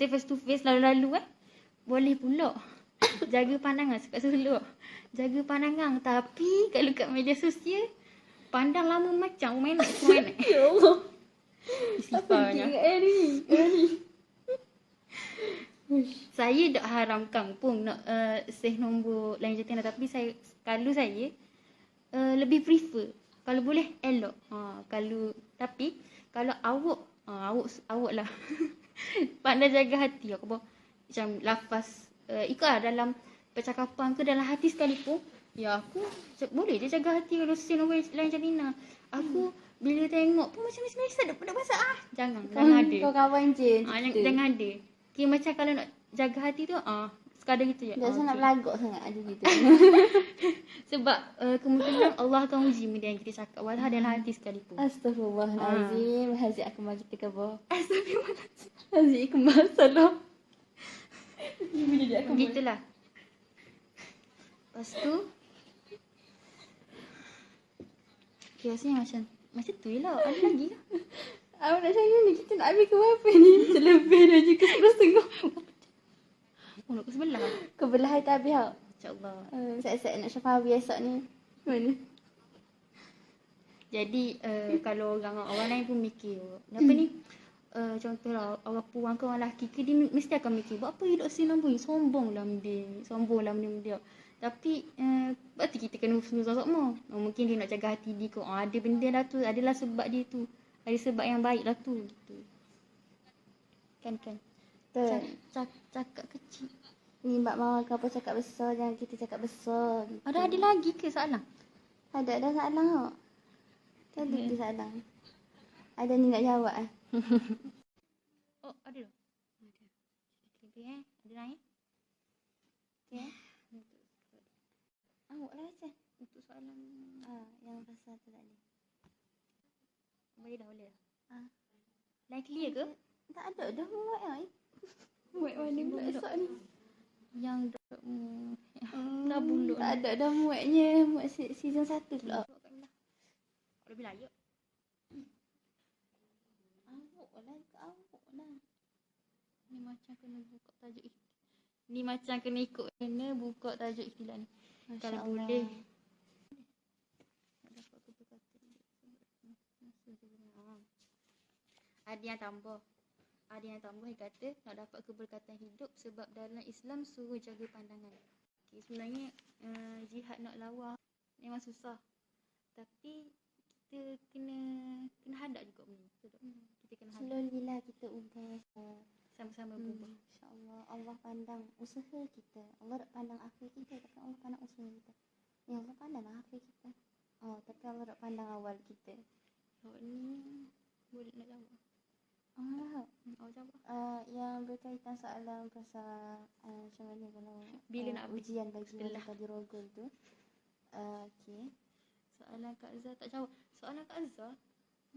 face to face lalu-lalu boleh pula jaga pandangan, suka selalu jaga pandangan. Tapi kalau kat media sosial, pandang lama macam main. Ya Allah. Istighfarnya. Saya tak haramkan pun nak save nombor lain jantina, tapi kalau saya lebih prefer kalau boleh elok. Kalau awak lah pandai jaga hati, aku bawa macam lafaz ikutlah dalam percakapan ke dalam hati sekalipun, ya aku boleh je jaga hati kalau save nombor lain jantina. Aku bila tengok pun macam biasa tak pasal jangan ada. Kau kawan je. Jangan ada. Kira macam kalau nak jaga hati tu, suka ada gitu ya. Tak sangat belagak sangat ada gitu. Sebab kemungkinan Allah akan uji benda yang kita cakap walau dalam hati sekalipun. Astaghfirullahalazim. Haziq aku mari kita khabar. Astagfirullahaladzim. Haziq kembal salah. Ibu jadi aku. Begitulah. Lepas tu rasanya macam tu je lah. Ada lagi ke? Awak nak cakap ni kita nak habis ke berapa ni? Selebih dah je ke 11.30. Oh, nak ke sebelah. Kebelah hari tak habis tau. InsyaAllah. Saya nak syafawi esok ni. Mana? Jadi kalau orang lain pun mikir apa ni, contohlah orang perempuan ke orang lelaki ke, dia mesti akan mikir buat apa hidup sini pun sombong lah dia. Tapi berarti kita kena husnuzon semua. Mungkin dia nak jaga hati dia ke, ada benda lah tu, adalah sebab dia tu, ada sebab yang baik lah tu gitu. Kan cakap kecil. Ni mbak mama ke apa cakap besar, jangan kita cakap besar gitu. Ada lagi ke soalan? Ada soalan tak? Tadi tu soalan. Ada ni nak jawab Oh, ada dah. Ada. Ada lain? Okey. Awak lah macam Untuk soalan yang pasal tu tadi. boleh dah. Lain clear ke? Tak ada dah muat ai. Muat mana pula esok ni? Yang dah buluk. Tak ada dah muatnya. Muat season 1 pula. Lebih layak. Awak lah. Ni macam kena buka tajuk Ni macam kena ikut kena buka tajuk ikhtilat ni. Kalau boleh. Nak dapat keberkatan. Ada yang tambah. Dia kata nak dapat keberkatan hidup sebab dalam Islam suruh jaga pandangan. Okay, sebenarnya jihad nak lawa memang susah. Tapi kita kena hadap juga benda. Kita kena hadap. Slowly lah kita ubah. Sama-sama berubah. InsyaAllah Allah pandang usaha kita. Allah tak pandang akhir kita, tapi Allah pandang usaha kita. Ya Allah pandang akhir kita. Tapi Allah tak pandang awal kita. Awak ni boleh nak jawab? Awak jawab. Yang berkaitan soalan pasal macam mana kalau Bila nak ujian bagi yang tadi rogol tu. Okey. Soalan Kak Azhar tak jawab. Soalan Kak Azhar.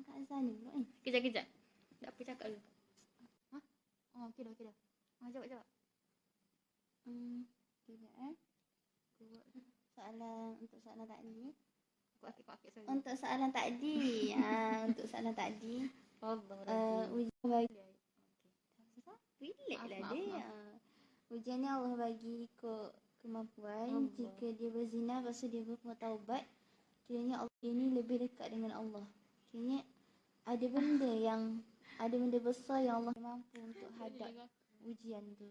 Kak Azhar ni pula ni. Kejap. Tak apa cakap dulu. Okey dah. Jawab. Kejap Untuk soalan tadi. Kuakit sorry. Untuk soalan tadi. Allah. Ujian bagi Relax lah maaf. dia. Ujian ni Allah bagi kemampuan. Allah. Jika dia berzina, lepas tu dia bertaubat, kiranya Allah dia ni lebih dekat dengan Allah. Kiranya ada benda besar yang Allah mampu untuk hadap ujian tu.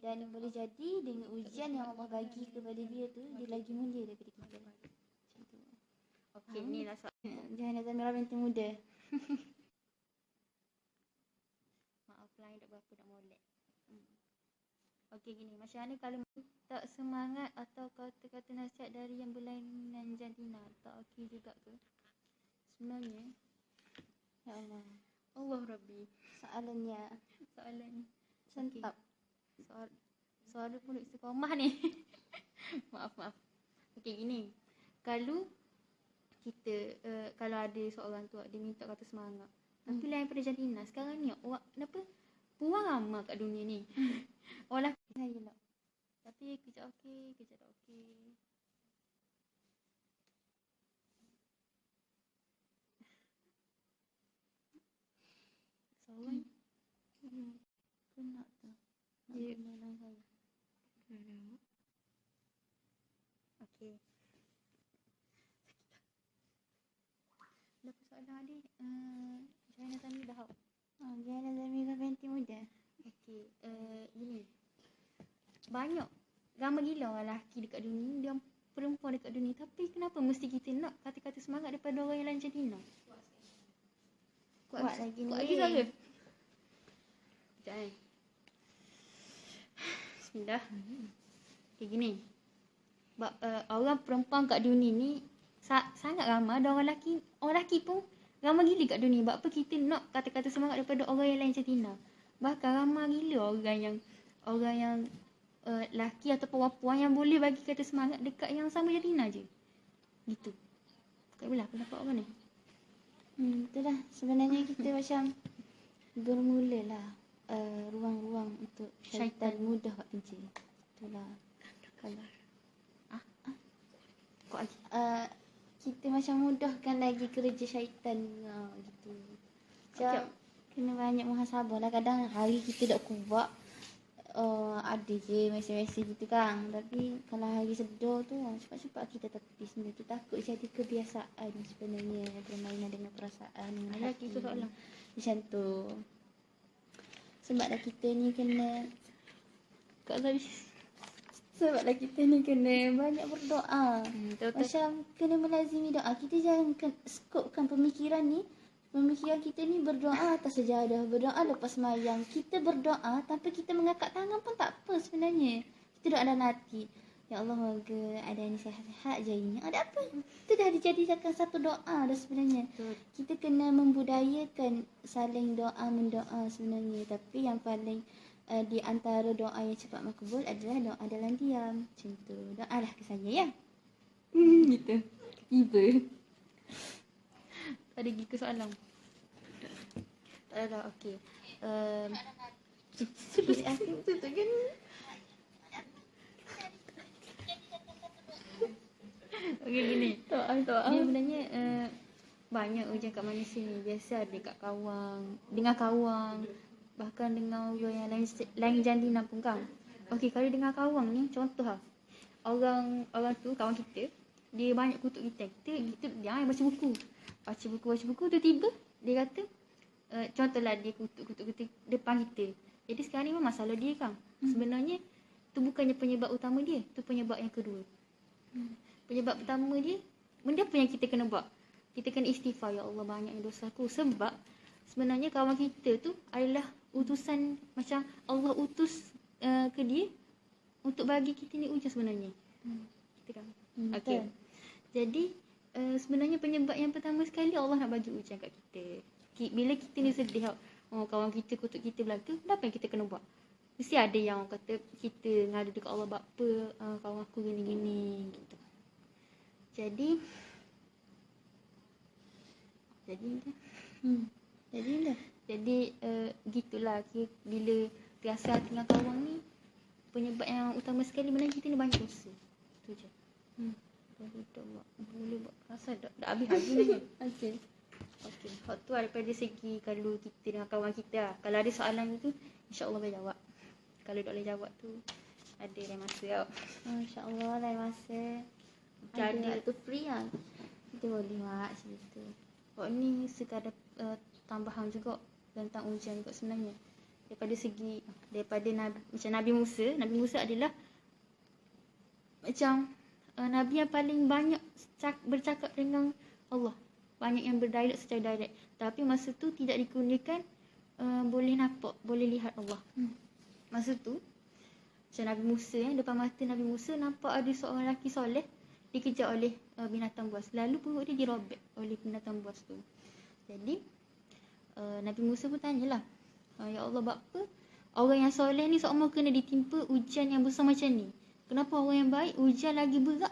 Dan boleh jadi dengan ujian yang Allah bagi kepada dia tu, dia lagi mulia daripada kita. Macam tu. Okey, ni lah soalan. Jahanah Zamira binti muda. Maaf lain tak berapa nak molek. Okey gini, macam mana kalau tak semangat atau kata-kata nasihat dari yang berlainan jantina, tak okey juga ke? Sebenarnya, Ya Allah. Allah Rabbi. Soalan sentap. Soalan pun istiqamah ni. Maaf. Okey gini. Kalau kita kalau ada seorang tu dia minta kata semangat. Tapi lain pada jantina sekarang ni awak kenapa puang ramai kat dunia ni. Orang lelaki saya lah. Tapi kejap okey, kejap tak okey. Soalan Kena tu. Nak menolong saya. Okey. Dapat soalan adik. Jahanah Zamira dah. Jahanah Zamira binti muda. Okey. Gini. Banyak. Ramai gila orang lelaki dekat dunia ni. Dia perempuan dekat dunia. Tapi kenapa mesti kita nak kata-kata semangat daripada orang yang lain jantina? Kuat lagi ni. Kuat lagi suara. Sekejap Bismillah. Okay gini. Orang perempuan kat dunia ni sangat ramai. Ada orang lelaki pun ramai gila kat dunia. Sebab apa kita nak kata-kata semangat daripada orang yang lain jantina. Bahkan ramai gila orang yang lelaki atau perempuan yang boleh bagi kata semangat dekat yang sama jadi Rina je. Gitu. Kak Bella, pendapat awak ni? Itulah sebenarnya kita macam bermulalah ruang-ruang untuk syaitan mudah buat kerja. Itulah. Kalau Kok lagi? kita macam mudahkan lagi kerja syaitan gitu. Macam kena banyak muhasabah lah. Kadang hari kita tak kuat, ada je mesej-mesej gitu kan. Tapi kalau hari sedar tu cepat-cepat kita tepis benda tu. Takut jadi kebiasaan sebenarnya permainan dengan perasaan, dengan hati. Itu soalan. Macam tu. Sebablah kita ni kena Sebablah kita ni kena banyak berdoa. Macam kena melazimi doa. Kita jangan skopkan pemikiran ni. Pemikiran kita ni berdoa atas sejadah, berdoa lepas semayang. Kita berdoa tanpa kita mengangkat tangan pun tak apa sebenarnya. Kita doa dalam hati. Ya Allah, moga ada ni sihat-sihat je ini. Ada apa? Itu dah dijadikan satu doa dah sebenarnya. Kita kena membudayakan saling mendoa sebenarnya. Tapi yang paling di antara doa yang cepat makbul adalah doa dalam diam. Macam tu. Doalah ke saya ya. Gitu. Tiba. Ada lagi ke soalan? Tak ada dah. Okey. Boleh aku tu kan? Okey, gini. Doa. Dia sebenarnya banyak ujian kat manusia ni. Biasa ada kat kawang, dengan kawang, bahkan dengan orang yang lain jantina pun kan. Okey, kalau dengan kawang ni, contoh lah. Orang tu, kawan kita, dia banyak kutuk kita. Kita dia baca buku. Baca buku tiba-tiba dia kata, contohlah dia kutuk depan kita. Jadi sekarang ni memang masalah dia kan. Sebenarnya tu bukannya penyebab utama dia, tu penyebab yang kedua. Penyebab pertama dia, benda apa yang kita kena buat? Kita kena istighfar, ya Allah banyaknya dosaku. Sebab sebenarnya kawan kita tu adalah utusan, macam Allah utus ke dia untuk bagi kita ni ujian sebenarnya. Kita kan. Okey. Jadi sebenarnya penyebab yang pertama sekali Allah nak bagi ujian kat kita. Bila kita ni sedih, kawan kita kutuk kita belaka, apa yang kita kena buat? Mesti ada yang kata kita ngadu dekat Allah, buat apa kawan aku gini-gini gitu. Jadi gitulah, bila terasa dengan kawan ni, penyebab yang utama sekali sebenarnya kita ni banyak dosa. Tu je. Boleh buat rasa dah habis ni. Okey. Hak tu daripada segi kalau kita dengan kawan kita lah. Kalau ada soalan tu, insya-Allah boleh jawab. Kalau tak boleh jawab tu, ada lain masa tau. InsyaAllah lain masa. Jadi Ada waktu free lah. Kita boleh buat cerita. ni sekadar tambahan juga tentang ujian juga sebenarnya. Daripada macam Nabi Musa adalah macam Nabi yang paling banyak bercakap dengan Allah. Banyak yang berdialog secara direct. Tapi masa tu tidak dikurniakan boleh nampak, boleh lihat Allah. Masa tu macam Nabi Musa, depan mata Nabi Musa nampak ada seorang lelaki soleh dikejar oleh binatang buas. Lalu perut dia dirobek oleh binatang buas tu. Jadi Nabi Musa pun tanyalah, ya Allah, buat apa orang yang soleh ni seumur kena ditimpa ujian yang besar macam ni? Kenapa orang yang baik ujian lagi berat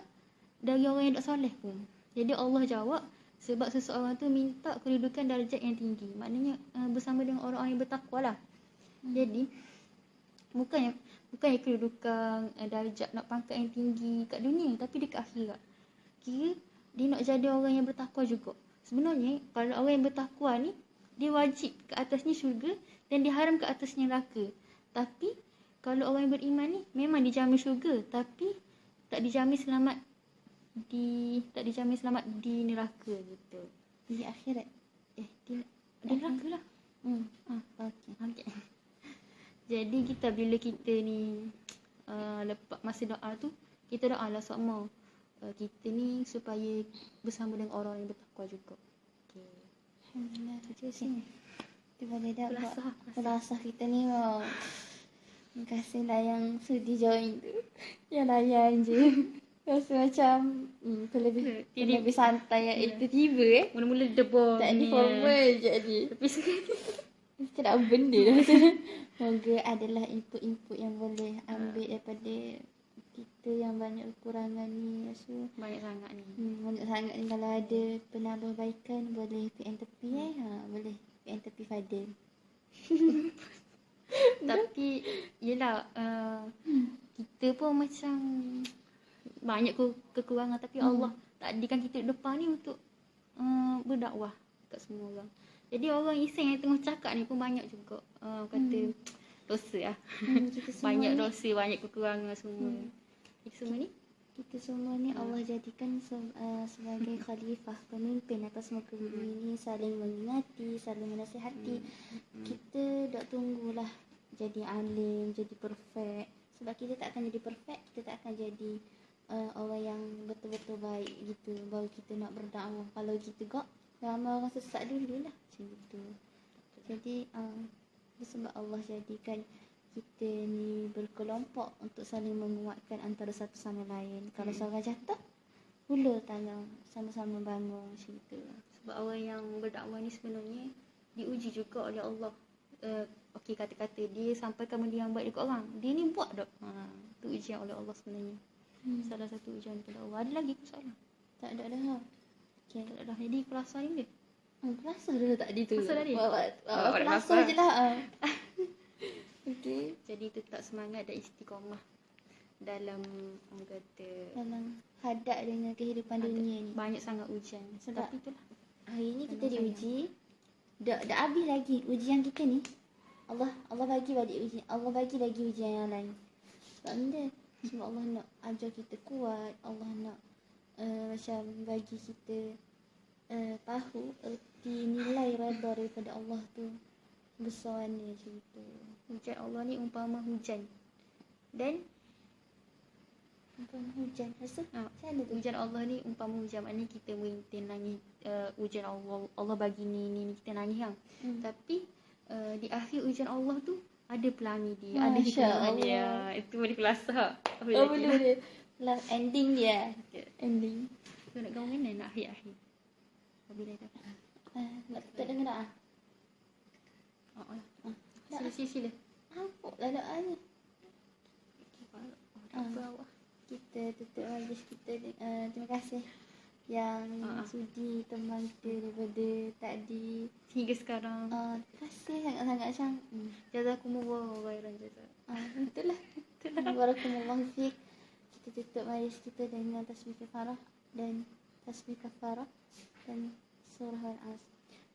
dari orang yang tak soleh pun? Jadi Allah jawab, sebab seseorang tu minta kedudukan darjat yang tinggi. Maknanya bersama dengan orang-orang yang bertakwa lah. Jadi bukannya kedudukan darjat nak pangkat yang tinggi kat dunia, tapi dekat akhirat. Kira dia nak jadi orang yang bertakwa juga. Sebenarnya kalau orang yang bertakwa ni, dia wajib ke atasnya syurga dan diharam ke atasnya neraka. Tapi kalau orang yang beriman ni memang dijamin syurga, tapi tak dijamin selamat di neraka gitu. Di akhirat. Di neraka lah. Okey. Jadi bila kita ni lepas masa doa tu, kita doalah sama kita ni supaya bersama dengan orang yang bertakwa juga. Okey. Alhamdulillah. Itu sini. Kita boleh dah buat Kelasah kita ni. Terima kasih lah yang sudi join tu. Yang layan je. Rasa macam lebih santai. Itu tiba Mula-mula debor. tak ada formal je. Tapi sekarang Mesti nak benda dah. Moga adalah input-input yang boleh ambil daripada kita yang banyak kekurangan ni. Rasa Banyak sangat ni. banyak sangat ni. Kalau ada penambahbaikan boleh PM tepi boleh PM tepi Fadil. Tapi yelah kita pun macam banyak kekurangan, tapi Allah takdirkan kita depan ni untuk berdakwah kat semua orang. Jadi orang iseng yang tengah cakap ni pun banyak juga kata dosa lah. Kita semua Banyak ni, dosa, banyak kekurangan semua. Kita semua ni Allah jadikan sebagai khalifah, pemimpin atas muka bumi ni, saling mengingati, saling menasihati. Kita dok tunggulah jadi alim, jadi perfect. Sebab kita tak akan jadi perfect, kita tak akan jadi orang yang betul-betul baik gitu. Baru kita nak berdakwah. Kalau kita gak ramai orang sesat dululah macam gitu. Jadi sebab Allah jadikan kita ni berkelompok untuk saling menguatkan antara satu sama lain. Kalau seorang jatuh, hula tangan, sama-sama bangun macam tu. sebab orang yang berdakwah ni sebenarnya diuji juga oleh Allah. Okey, kata-kata dia sampaikan benda yang baik dekat orang, dia ni buat tak? Tu ujian oleh Allah sebenarnya. Salah satu ujian daripada Allah. Ada lagi ke soalan? Tak ada dah. Okay, tak ada dah. Jadi kelas hari ni Kelasa dulu tadi tu. Kelasa tadi? Kelasa je lah. Okey. jadi tetap semangat dan istiqamah dalam orang kata Dalam hadap dengan kehidupan dunia ni. banyak sangat ujian. Sebab Tapi itulah hari ni kita Memang diuji. Dah habis lagi ujian kita ni. Allah bagi balik ujian. Allah bagi lagi ujian yang lain. Sebab benda. Sebab Allah nak ajar kita kuat. Allah nak macam bagi kita tahu erti nilai redha daripada Allah tu besar ni macam tu. hujan Allah ni umpama hujan. Dan Bukan hujan. Rasa macam mana tu? hujan Allah ni umpama hujan. Maknanya kita maintain nangis hujan Allah bagi ni kita nangis kan. Tapi di akhir hujan Allah tu ada pelangi dia, ada hikmah dia. Itu boleh kelasah. Boleh. Last ending dia. Okay. Ending. So nak gaul mana nak akhir-akhir? Bila dah. Nak kita dengar tak? Sila. Apa lah doa ni? Apa awak? Kita tutup majlis kita. Terima kasih yang sudi teman kita daripada tadi. Hingga sekarang. Terima kasih sangat-sangat Syam. Jazakumullah khairan jazak. Itulah. Barakallahu fiik. Kita tutup majlis kita dengan tasbih kafarah dan tasbih kafarah dan surah Al-Asr.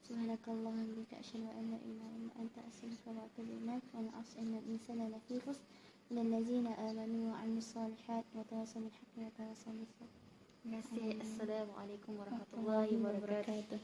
Subhanakallahumma wa bihamdika asyhadu an la ilaha illa anta astaghfiruka wa atubu ilaik. Wa la as'alna al-insana lafi khusr illa allazina amanu wa 'amilus solihat wa tawassaw bil haqqi wa tawassaw bis sabr. Terima kasih. Assalamualaikum warahmatullahi wabarakatuh.